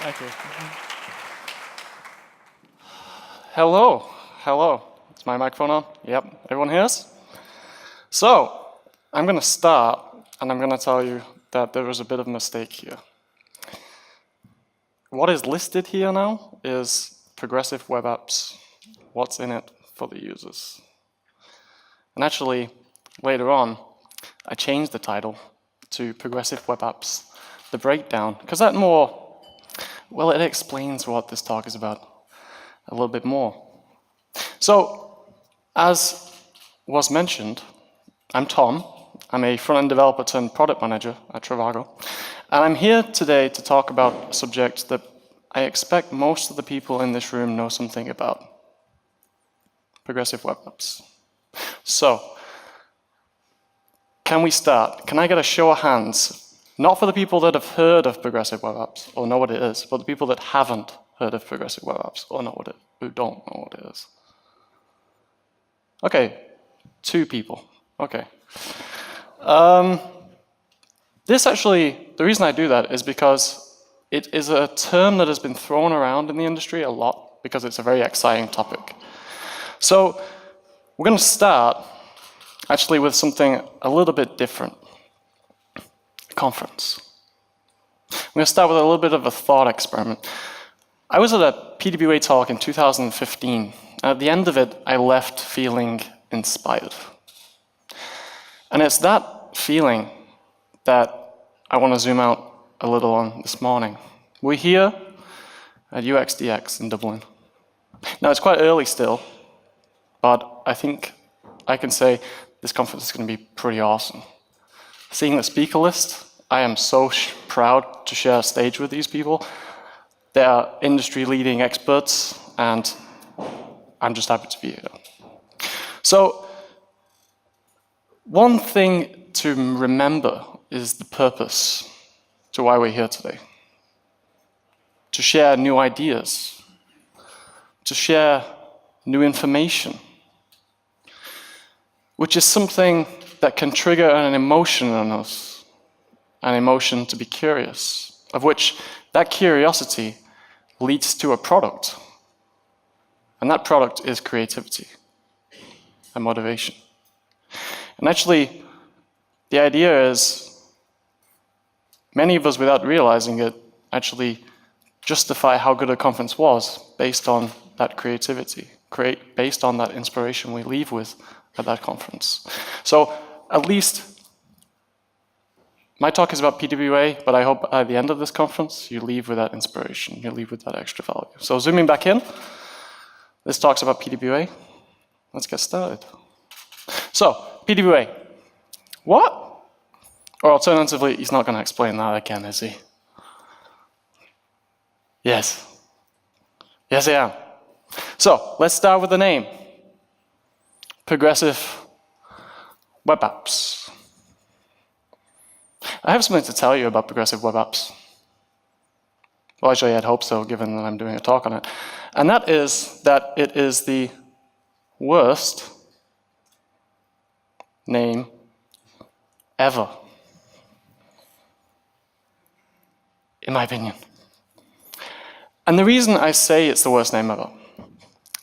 Thank you. Hello. Is my microphone on? Yep, everyone hears? So, I'm going to start, and I'm going to tell you that there was a bit of a mistake here. What is listed here now is progressive web apps. What's in it for the users? And actually, later on, I changed the title to Progressive Web Apps, the breakdown, because that more, well, it explains what this talk is about a little bit more. So, as was mentioned, I'm Tom. I'm a front-end developer turned product manager at Trivago. And I'm here today to talk about a subject that I expect most of the people in this room know something about. Progressive web apps. So, can we start? Can I get a show of hands? Not for the people that have heard of progressive web apps or know what it is, but the people that haven't heard of progressive web apps or who don't know what it is. Okay, 2 people. Okay. This actually, the reason I do that is because it is a term that has been thrown around in the industry a lot because it's a very exciting topic. So we're going to start actually with something a little bit different. A conference. I'm going to start with a little bit of a thought experiment. I was at a PWA talk in 2015. And at the end of it, I left feeling inspired. And it's that feeling that I want to zoom out a little on this morning. We're here at UXDX in Dublin. Now, it's quite early still, but I think I can say this conference is going to be pretty awesome. Seeing the speaker list, I am so proud to share a stage with these people. They are industry-leading experts, and I'm just happy to be here. So, one thing to remember is the purpose to why we're here today. To share new ideas, to share new information, which is something that can trigger an emotion in us, an emotion to be curious, of which that curiosity leads to a product. And that product is creativity and motivation. And actually, the idea is many of us, without realizing it, actually justify how good a conference was based on that creativity, based on that inspiration we leave with at that conference. So at least my talk is about PWA, but I hope at the end of this conference you leave with that inspiration, you leave with that extra value. So zooming back in, this talk's about PWA. Let's get started. So, PWA. What? Or alternatively, he's not going to explain that again, is he? Yes. Yes, I am. So, let's start with the name. Progressive Web Apps. I have something to tell you about progressive web apps. Well, actually, I'd hope so, given that I'm doing a talk on it. And that is that it is the worst name ever, in my opinion. And the reason I say it's the worst name ever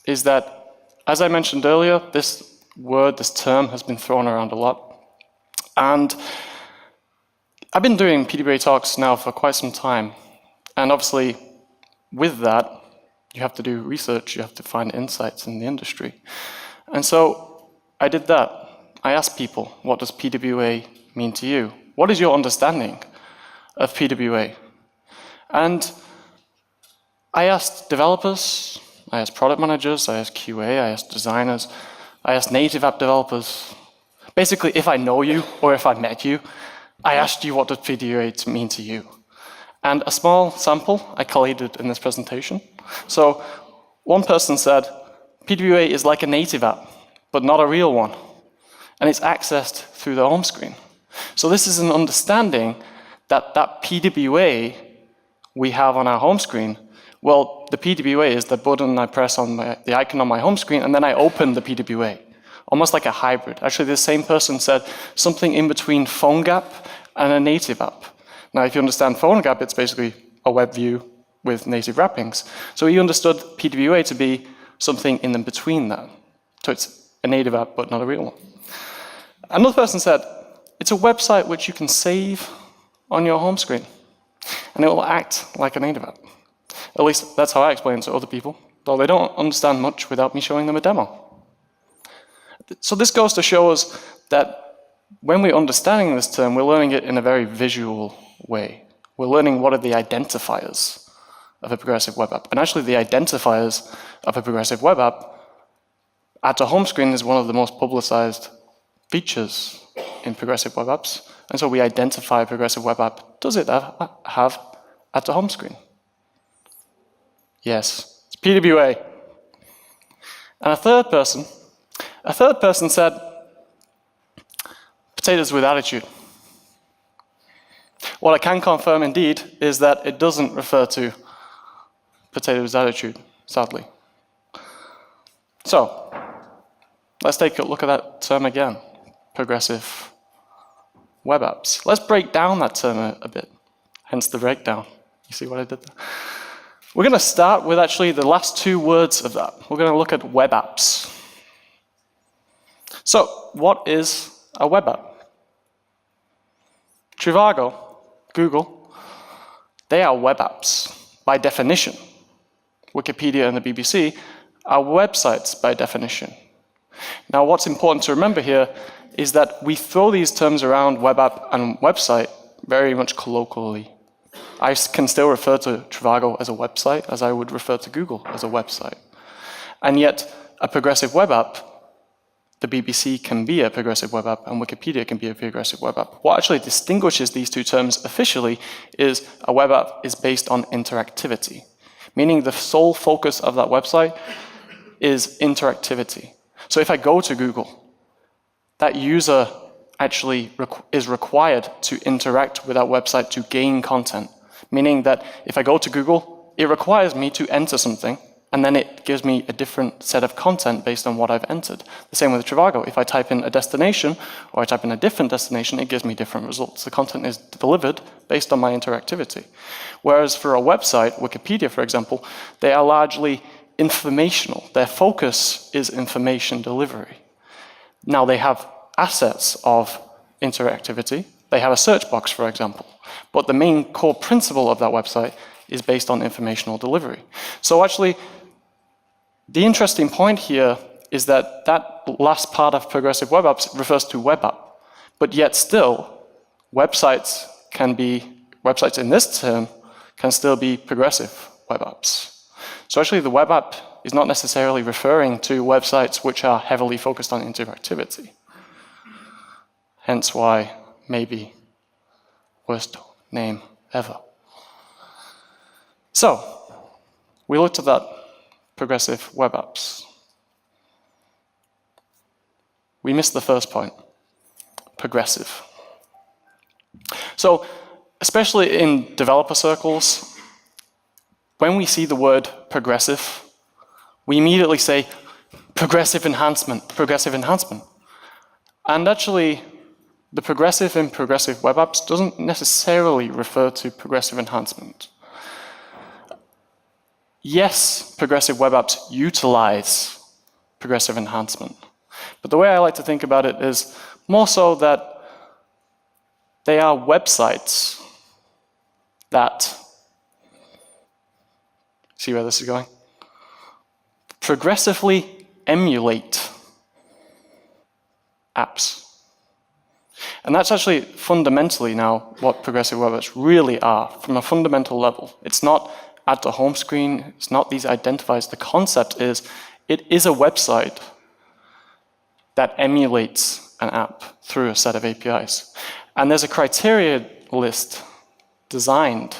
is that, as I mentioned earlier, this word, this term has been thrown around a lot. And I've been doing PWA talks now for quite some time. And obviously, with that, you have to do research, you have to find insights in the industry. And so I did that. I asked people, what does PWA mean to you? What is your understanding of PWA? And I asked developers, I asked product managers, I asked QA, I asked designers, I asked native app developers. Basically, if I know you or if I met you, I asked you what does PWA mean to you. And a small sample I collated in this presentation. So one person said, PWA is like a native app, but not a real one. And it's accessed through the home screen. So this is an understanding that that PWA we have on our home screen, well, the PWA is the button I press on the icon on my home screen, and then I open the PWA. Almost like a hybrid. Actually, the same person said something in between PhoneGap and a native app. Now, if you understand PhoneGap, it's basically a web view with native wrappings. So he understood PWA to be something in between that. So it's a native app, but not a real one. Another person said, it's a website which you can save on your home screen, and it will act like a native app. At least that's how I explain it to other people, though they don't understand much without me showing them a demo. So this goes to show us that when we're understanding this term, we're learning it in a very visual way. We're learning what are the identifiers of a progressive web app. And actually the identifiers of a progressive web app, add to home screen is one of the most publicized features in progressive web apps. And so we identify a progressive web app. Does it have add to home screen? Yes, it's PWA. And a third person said, potatoes with attitude. What I can confirm indeed is that it doesn't refer to potatoes attitude, sadly. So, let's take a look at that term again, progressive web apps. Let's break down that term a bit, hence the breakdown. You see what I did there? We're going to start with actually the last two words of that. We're going to look at web apps. So, what is a web app? Trivago, Google, they are web apps by definition. Wikipedia and the BBC are websites by definition. Now, what's important to remember here is that we throw these terms around web app and website very much colloquially. I can still refer to Trivago as a website as I would refer to Google as a website. And yet, a progressive web app, the BBC can be a progressive web app and Wikipedia can be a progressive web app. What actually distinguishes these two terms officially is a web app is based on interactivity, meaning the sole focus of that website is interactivity. So if I go to Google, that user actually is required to interact with that website to gain content, meaning that if I go to Google, it requires me to enter something, and then it gives me a different set of content based on what I've entered. The same with Trivago. If I type in a destination, or I type in a different destination, it gives me different results. The content is delivered based on my interactivity. Whereas for a website, Wikipedia, for example, they are largely informational. Their focus is information delivery. Now, they have assets of interactivity. They have a search box, for example. But the main core principle of that website is based on informational delivery. So actually, the interesting point here is that that last part of progressive web apps refers to web app. But yet still, websites in this term can still be progressive web apps. So actually the web app is not necessarily referring to websites which are heavily focused on interactivity. Hence why maybe worst name ever. So, we looked at that progressive web apps. We missed the first point, progressive. So, especially in developer circles, when we see the word progressive, we immediately say progressive enhancement, progressive enhancement. And actually, the progressive in progressive web apps doesn't necessarily refer to progressive enhancement. Yes, progressive web apps utilize progressive enhancement. But the way I like to think about it is more so that they are websites that, see where this is going? Progressively emulate apps. And that's actually fundamentally now what progressive web apps really are from a fundamental level. It's not add to home screen, it's not these identifiers. The concept is, it is a website that emulates an app through a set of APIs. And there's a criteria list designed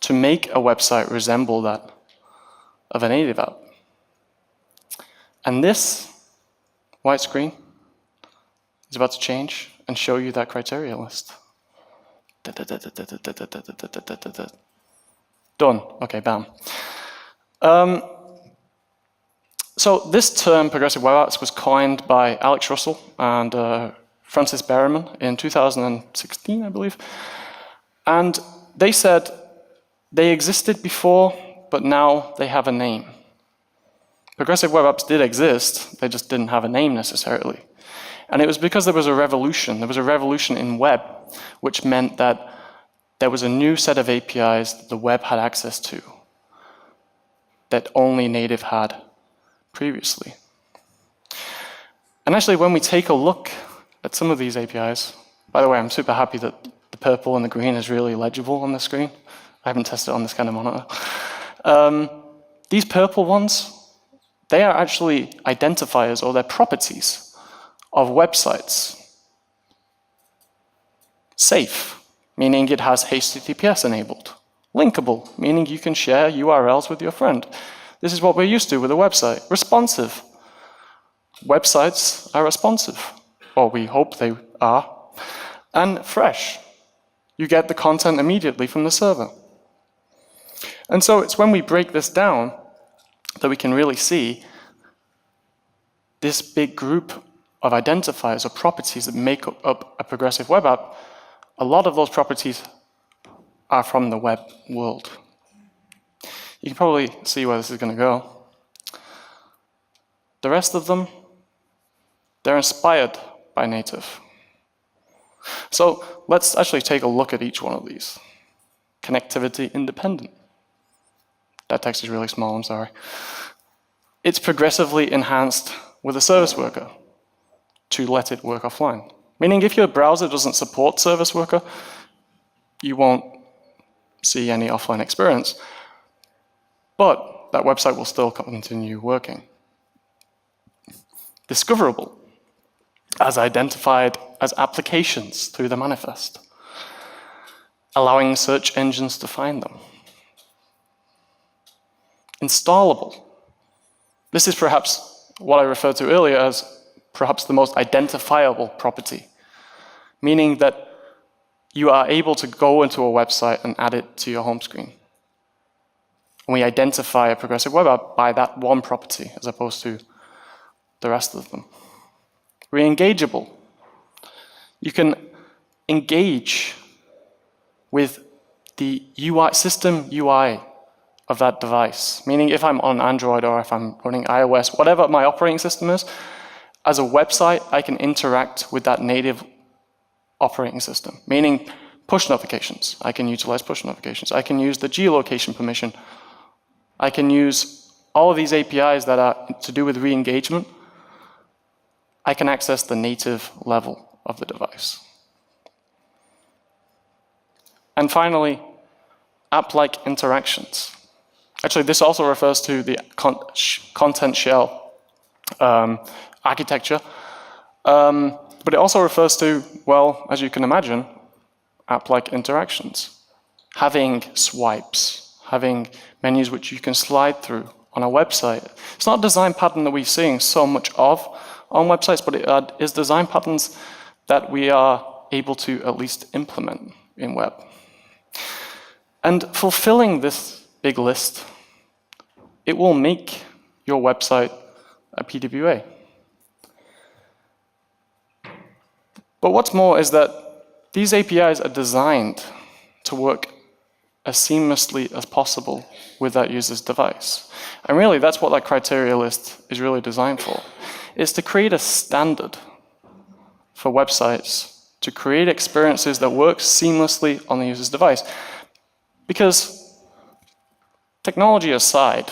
to make a website resemble that of a native app. And this white screen is about to change and show you that criteria list. Done. Okay, bam. So this term, progressive web apps, was coined by Alex Russell and Francis Berryman in 2016, I believe. And they said They existed before, but now they have a name. Progressive web apps did exist, they just didn't have a name necessarily. And it was because there was a revolution. There was a revolution in web, which meant that there was a new set of APIs that the web had access to that only native had previously. And actually, when we take a look at some of these APIs, by the way, I'm super happy that the purple and the green is really legible on the screen. I haven't tested it on this kind of monitor. These purple ones, they are actually identifiers, or they're properties of websites. Safe, meaning it has HTTPS enabled. Linkable, meaning you can share URLs with your friend. This is what we're used to with a website. Responsive. Websites are responsive, or we hope they are. And fresh. You get the content immediately from the server. And so it's when we break this down that we can really see this big group of identifiers or properties that make up a progressive web app. A lot of those properties are from the web world. You can probably see where this is going to go. The rest of them, they're inspired by native. So let's actually take a look at each one of these. Connectivity independent. That text is really small, I'm sorry. It's progressively enhanced with a service worker to let it work offline. Meaning if your browser doesn't support service worker, you won't see any offline experience. But that website will still continue working. Discoverable, as identified as applications through the manifest, allowing search engines to find them. Installable. This is perhaps what I referred to earlier as perhaps the most identifiable property, meaning that you are able to go into a website and add it to your home screen. And we identify a progressive web app by that one property as opposed to the rest of them. Re-engageable. You can engage with the UI, system UI of that device. Meaning if I'm on Android or if I'm running iOS, whatever my operating system is, as a website, I can interact with that native operating system. Meaning push notifications. I can utilize push notifications. I can use the geolocation permission. I can use all of these APIs that are to do with re-engagement. I can access the native level of the device. And finally, app-like interactions. Actually, this also refers to the content shell architecture, but it also refers to, well, as you can imagine, app-like interactions. Having swipes, having menus which you can slide through on a website. It's not a design pattern that we're seeing so much of on websites, but it is design patterns that we are able to at least implement in web. And fulfilling this big list, it will make your website a PWA. But what's more is that these APIs are designed to work as seamlessly as possible with that user's device. And really, that's what that criteria list is really designed for, is to create a standard for websites to create experiences that work seamlessly on the user's device. Because technology aside,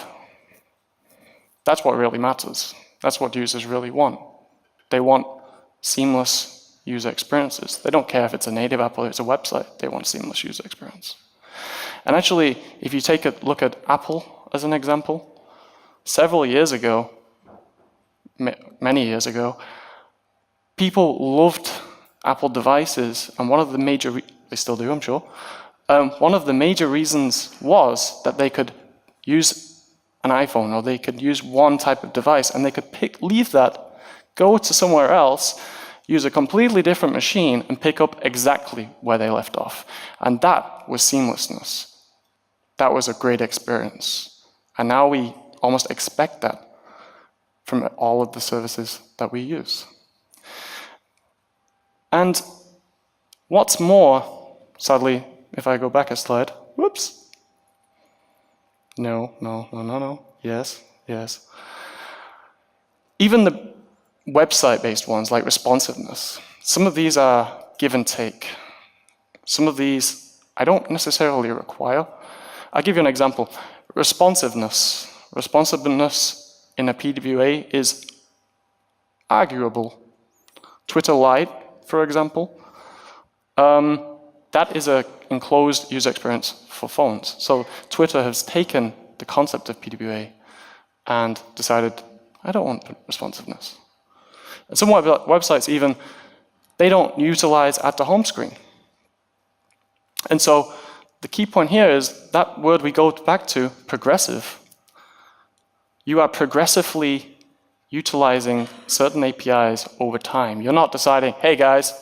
that's what really matters. That's what users really want. They want seamless user experiences. They don't care if it's a native app or it's a website. They want seamless user experience. And actually, if you take a look at Apple as an example, several years ago, many years ago, people loved Apple devices, and one of the major, they still do, I'm sure, one of the major reasons was that they could use an iPhone, or they could use one type of device, and they could leave that, go to somewhere else, use a completely different machine, and pick up exactly where they left off. And that was seamlessness. That was a great experience. And now we almost expect that from all of the services that we use. And what's more, sadly, if I go back a slide, whoops, No, no, no, no, no. Yes, yes. Even the website-based ones, like responsiveness, some of these are give and take. Some of these I don't necessarily require. I'll give you an example. Responsiveness. Responsiveness in a PWA is arguable. Twitter Lite, for example, that is an enclosed user experience for phones. So Twitter has taken the concept of PWA and decided, I don't want responsiveness. And some websites even, they don't utilize at the home screen. And so the key point here is that word we go back to, progressive. You are progressively utilizing certain APIs over time. You're not deciding, hey guys,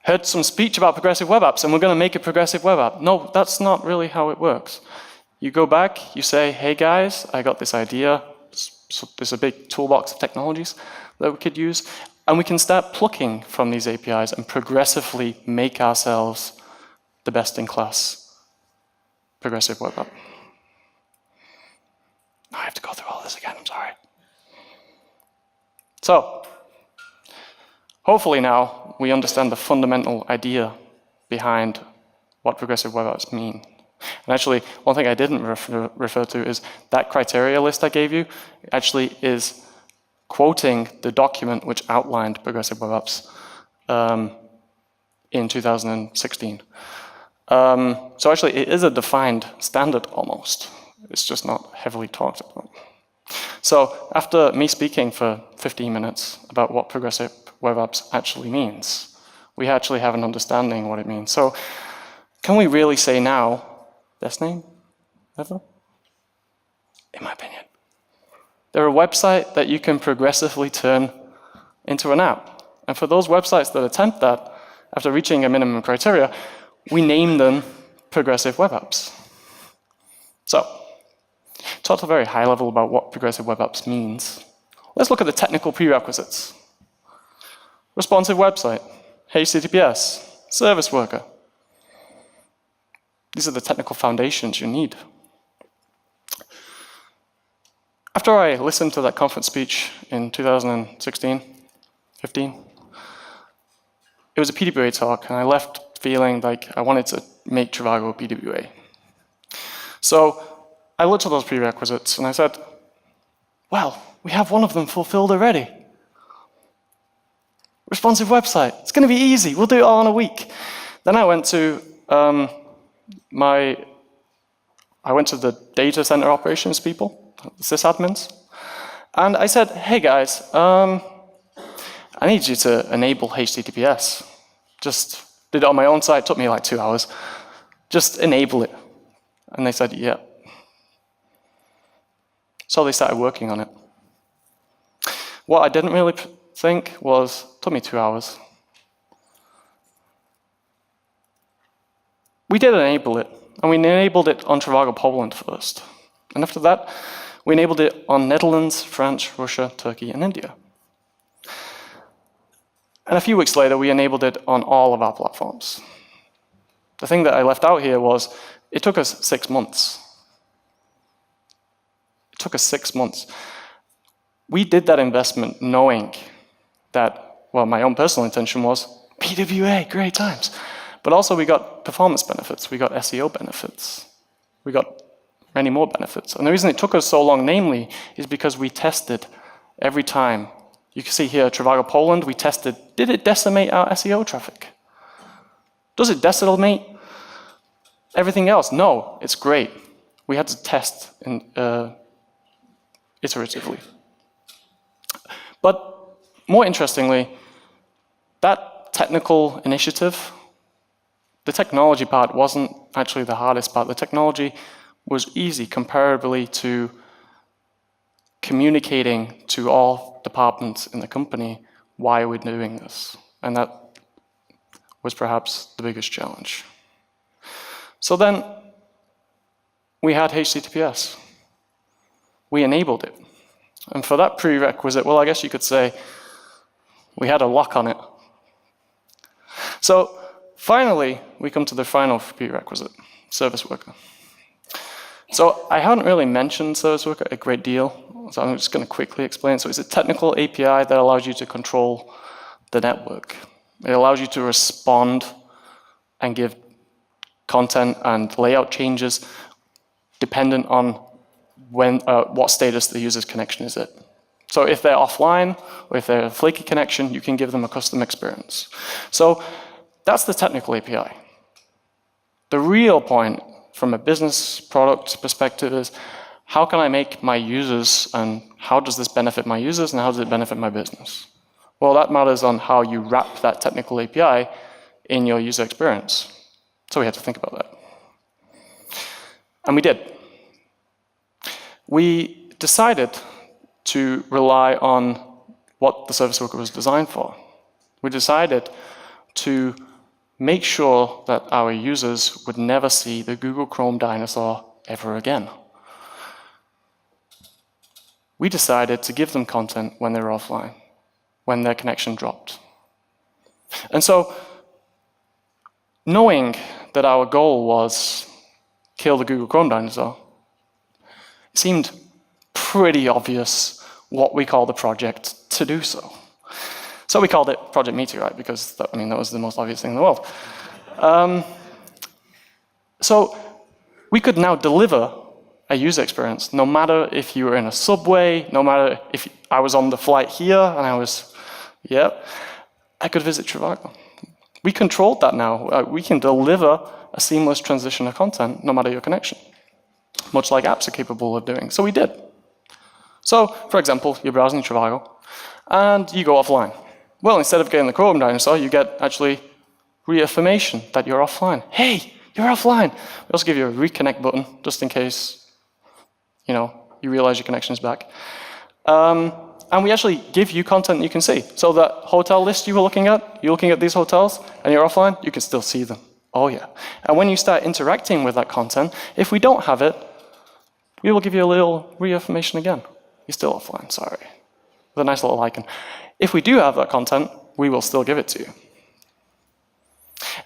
heard some speech about progressive web apps and we're going to make a progressive web app. No, that's not really how it works. You go back, you say, hey guys, I got this idea. So there's a big toolbox of technologies that we could use. And we can start plucking from these APIs and progressively make ourselves the best-in-class progressive web app. I have to go through all this again, I'm sorry. So, hopefully now we understand the fundamental idea behind what progressive web apps mean. And actually, one thing I didn't refer to is that criteria list I gave you actually is quoting the document which outlined progressive web apps in 2016. So actually, it is a defined standard almost. It's just not heavily talked about. So after me speaking for 15 minutes about what progressive web apps actually means, we actually have an understanding what it means. So can we really say now, best name ever? In my opinion. They're a website that you can progressively turn into an app. And for those websites that attempt that, after reaching a minimum criteria, we name them progressive web apps. So, talked a very high level about what progressive web apps means. Let's look at the technical prerequisites. Responsive website, HTTPS, service worker. These are the technical foundations you need. After I listened to that conference speech in 2016, 15, it was a PWA talk, and I left feeling like I wanted to make Trivago a PWA. So I looked at those prerequisites, and I said, well, we have one of them fulfilled already. Responsive website. It's going to be easy. We'll do it all in a week. Then I went to the data center operations people, the sysadmins, and I said, hey guys, I need you to enable HTTPS. Just did it on my own site, took me like 2 hours. Just enable it. And they said, yeah. So they started working on it. What I didn't really think was, took me 2 hours. We did enable it, and we enabled it on Trivago Poland first. And after that, we enabled it on Netherlands, France, Russia, Turkey, and India. And a few weeks later, we enabled it on all of our platforms. The thing that I left out here was, it took us 6 months. It took us 6 months. We did that investment knowing that, well, my own personal intention was, PWA, great times. But also we got performance benefits, we got SEO benefits, we got many more benefits. And the reason it took us so long, namely, is because we tested every time. You can see here, Trivago Poland, we tested, did it decimate our SEO traffic? Does it decimate everything else? No, it's great. We had to test iteratively. But more interestingly, that technical initiative, the technology part wasn't actually the hardest part. The technology was easy comparably to communicating to all departments in the company why we're doing this. And that was perhaps the biggest challenge. So then we had HTTPS. We enabled it. And for that prerequisite, well, I guess you could say we had a lock on it. So finally, we come to the final prerequisite, service worker. So I haven't really mentioned Service Worker a great deal, so I'm just going to quickly explain. So it's a technical API that allows you to control the network. It allows you to respond and give content and layout changes dependent on what status the user's connection is at. So if they're offline or if they're a flaky connection, you can give them a custom experience. So that's the technical API. The real point from a business product perspective is, how can I make my users, and how does this benefit my users, and how does it benefit my business? Well, that matters on how you wrap that technical API in your user experience. So we had to think about that. And we did. We decided to rely on what the service worker was designed for. We decided to make sure that our users would never see the Google Chrome dinosaur ever again. We decided to give them content when they were offline, when their connection dropped. And so, knowing that our goal was kill the Google Chrome dinosaur, it seemed pretty obvious what we called the project to do so. So we called it Project Meteorite because that was the most obvious thing in the world. So we could now deliver a user experience, no matter if you were in a subway, no matter if I was on the flight here and I could visit Trivago. We controlled that now. We can deliver a seamless transition of content, no matter your connection, much like apps are capable of doing. So we did. So, for example, you're browsing Trivago, and you go offline. Well, instead of getting the Chrome dinosaur, you get actually reaffirmation that you're offline. Hey, you're offline. We also give you a reconnect button, just in case, you realize your connection is back. And we actually give you content you can see. So that hotel list you were looking at, you're looking at these hotels, and you're offline, you can still see them. Oh yeah. And when you start interacting with that content, if we don't have it, we will give you a little reaffirmation again. You're still offline, sorry. With a nice little icon. If we do have that content, we will still give it to you.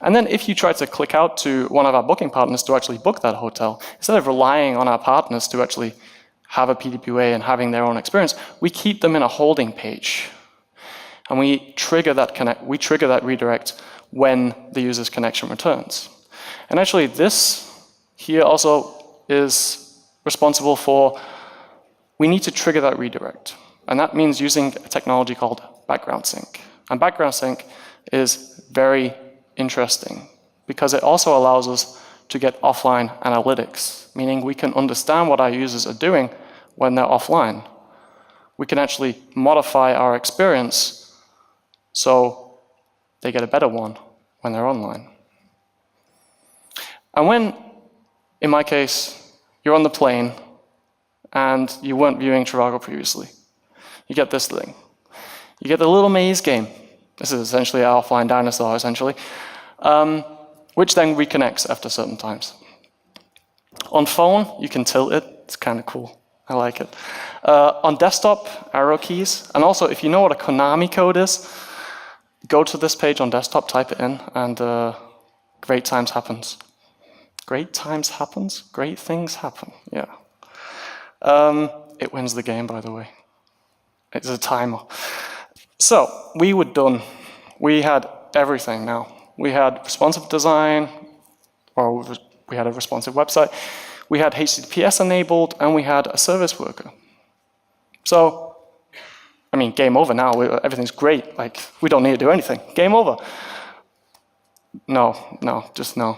And then if you try to click out to one of our booking partners to actually book that hotel, instead of relying on our partners to actually have a PDPA and having their own experience, we keep them in a holding page. And we trigger that redirect when the user's connection returns. And actually this here also is responsible for, we need to trigger that redirect. And that means using a technology called background sync. And background sync is very interesting because it also allows us to get offline analytics, meaning we can understand what our users are doing when they're offline. We can actually modify our experience so they get a better one when they're online. And when, in my case, you're on the plane and you weren't viewing Trivago previously, you get this thing. You get the little maze game. This is essentially our offline dinosaur, essentially, which then reconnects after certain times. On phone, you can tilt it. It's kind of cool. I like it. On desktop, arrow keys. And also, if you know what a Konami code is, go to this page on desktop, type it in, and great times happens. Great times happens? Great things happen, yeah. It wins the game, by the way. It's a timer. So, we were done. We had everything now. We had responsive design, or we had a responsive website. We had HTTPS enabled, and we had a service worker. So, game over now. Everything's great. Like, we don't need to do anything. Game over. No, just no.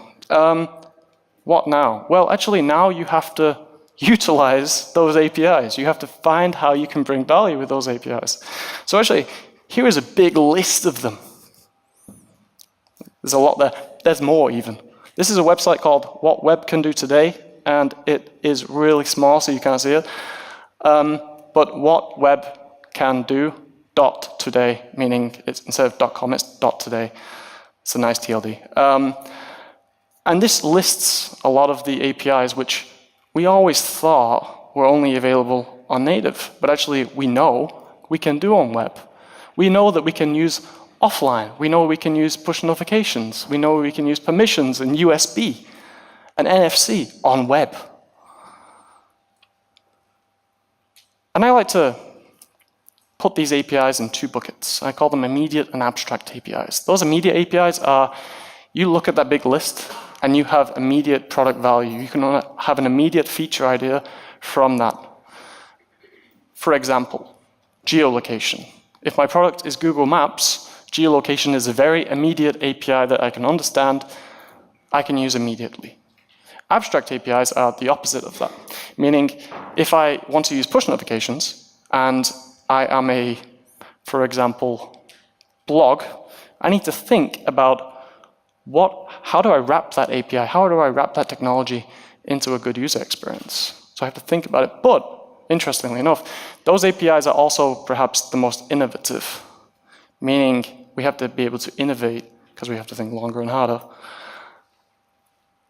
What now? Well, actually, now you have to utilize those APIs. You have to find how you can bring value with those APIs. So actually, here is a big list of them. There's a lot there. There's more even. This is a website called What Web Can Do Today, and it is really small, so you can't see it. But what web can do .today, meaning it's instead of .com, it's .today. It's a nice TLD. And this lists a lot of the APIs which we always thought were only available on native, but actually we know we can do on web. We know that we can use offline. We know we can use push notifications. We know we can use permissions and USB and NFC on web. And I like to put these APIs in two buckets. I call them immediate and abstract APIs. Those immediate APIs are, you look at that big list and you have immediate product value. You can have an immediate feature idea from that. For example, geolocation. If my product is Google Maps, geolocation is a very immediate API that I can understand, I can use immediately. Abstract APIs are the opposite of that, meaning if I want to use push notifications and I am a, for example, blog, I need to think about how do I wrap that API, how do I wrap that technology into a good user experience? So I have to think about it, but interestingly enough, those APIs are also perhaps the most innovative, meaning we have to be able to innovate because we have to think longer and harder.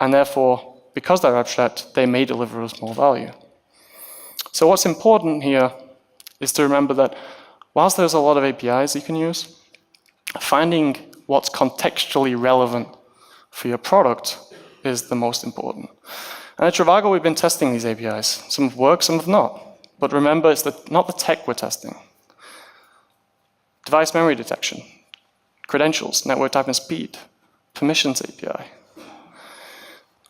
And therefore, because they're abstract, they may deliver us more value. So what's important here is to remember that whilst there's a lot of APIs you can use, finding what's contextually relevant for your product is the most important. And at Trivago, we've been testing these APIs. Some have worked, some have not. But remember, it's not the tech we're testing. Device memory detection, credentials, network type and speed, permissions API.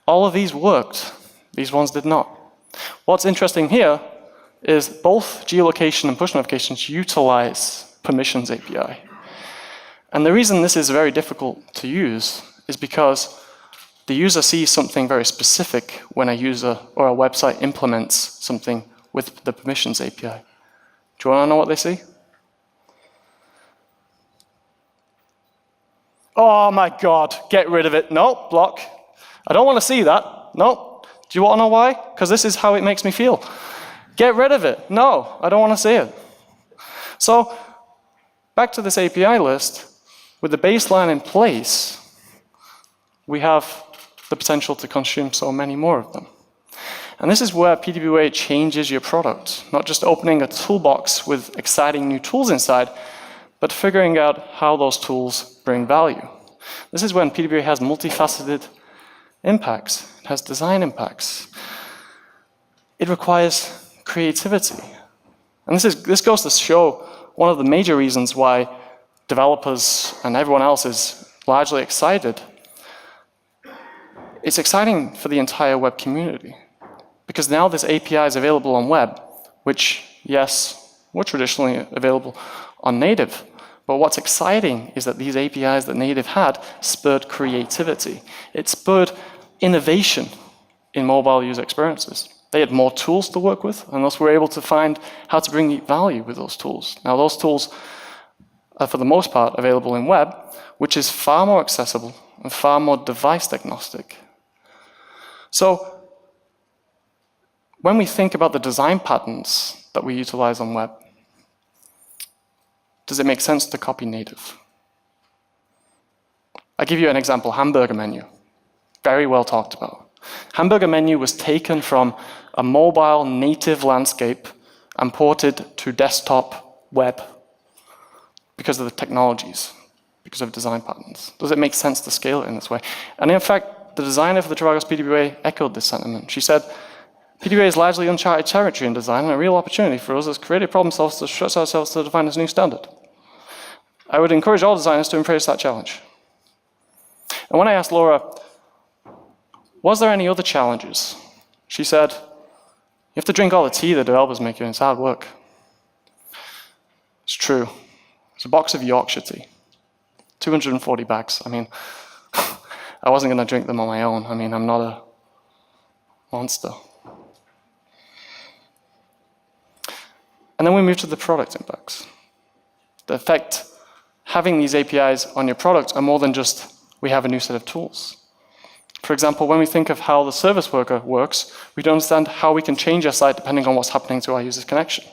All of these worked. These ones did not. What's interesting here is both geolocation and push notifications utilize permissions API. And the reason this is very difficult to use is because the user sees something very specific when a user or a website implements something with the permissions API. Do you want to know what they see? Oh my God, get rid of it. No, block. I don't want to see that. No. Do you want to know why? Because this is how it makes me feel. Get rid of it. No, I don't want to see it. So, back to this API list, with the baseline in place, we have the potential to consume so many more of them. And this is where PDBWay changes your product, not just opening a toolbox with exciting new tools inside, but figuring out how those tools bring value. This is when PDBWay has multifaceted impacts. It has design impacts. It requires creativity. And this goes to show one of the major reasons why developers and everyone else is largely excited. It's exciting for the entire web community because now this API is available on web, which, yes, were traditionally available on native. But what's exciting is that these APIs that native had spurred creativity. It spurred innovation in mobile user experiences. They had more tools to work with, and thus were able to find how to bring value with those tools. Now, those tools are, for the most part, available in web, which is far more accessible and far more device agnostic. So, when we think about the design patterns that we utilize on web, does it make sense to copy native? I'll give you an example, hamburger menu. Very well talked about. Hamburger menu was taken from a mobile native landscape and ported to desktop web because of the technologies, because of design patterns. Does it make sense to scale it in this way? And in fact, the designer for the Trivago's PDBWay echoed this sentiment. She said, PDBWay is largely uncharted territory in design and a real opportunity for us as creative problem solvers to stretch ourselves to define this new standard. I would encourage all designers to embrace that challenge. And when I asked Laura, was there any other challenges? She said, you have to drink all the tea the developers make you, and it's hard work. It's true. It's a box of Yorkshire tea. 240 bags. I mean, I wasn't going to drink them on my own. I mean, I'm not a monster. And then we move to the product impacts. The effect having these APIs on your product are more than just we have a new set of tools. For example, when we think of how the service worker works, we don't understand how we can change our site depending on what's happening to our user's connection.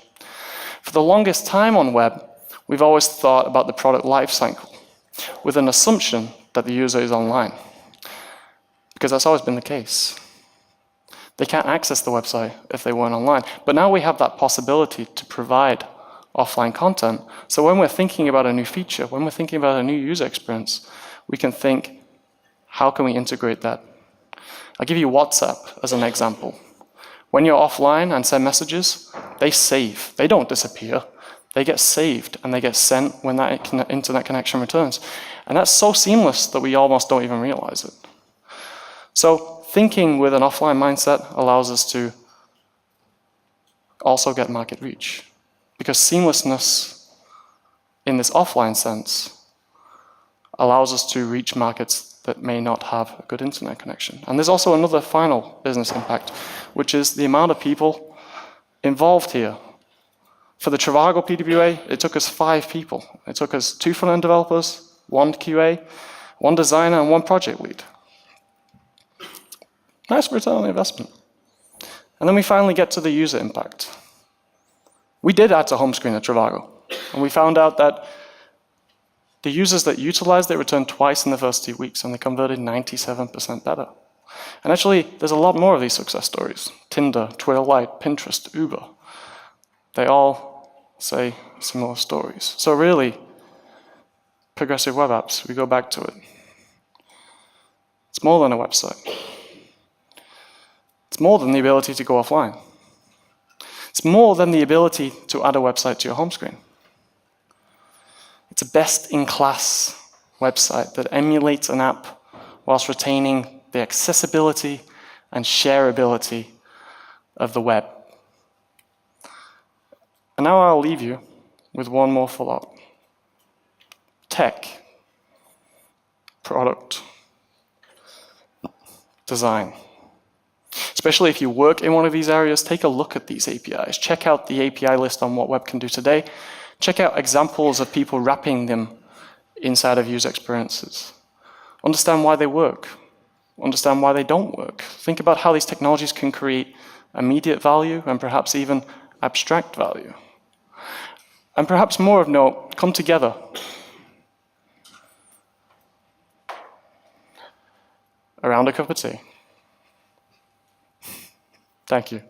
For the longest time on web, we've always thought about the product lifecycle with an assumption that the user is online, because that's always been the case. They can't access the website if they weren't online. But now we have that possibility to provide offline content. So when we're thinking about a new feature, when we're thinking about a new user experience, we can think, how can we integrate that? I'll give you WhatsApp as an example. When you're offline and send messages, They save. They don't disappear. They get saved and they get sent when that internet connection returns. And that's so seamless that we almost don't even realize it. So thinking with an offline mindset allows us to also get market reach. Because seamlessness in this offline sense allows us to reach markets that may not have a good internet connection. And there's also another final business impact, which is the amount of people involved here. For the Trivago PWA, it took us 5 people. It took us 2 front-end developers, 1 QA, 1 designer, and 1 project lead. Nice return on investment. And then we finally get to the user impact. We did add to home screen at Trivago, and we found out that the users that utilized it returned twice in the first 2 weeks, and they converted 97% better. And actually, there's a lot more of these success stories. Tinder, Twitter Lite, Pinterest, Uber. They all say similar stories. So really, progressive web apps, we go back to it. It's more than a website. It's more than the ability to go offline. It's more than the ability to add a website to your home screen. It's a best-in-class website that emulates an app whilst retaining the accessibility and shareability of the web. And now I'll leave you with one more thought. Tech, product, design. Especially if you work in one of these areas, take a look at these APIs. Check out the API list on what web can do today. Check out examples of people wrapping them inside of user experiences. Understand why they work. Understand why they don't work. Think about how these technologies can create immediate value and perhaps even abstract value. And perhaps more of note, come together. Around a cup of tea. Thank you.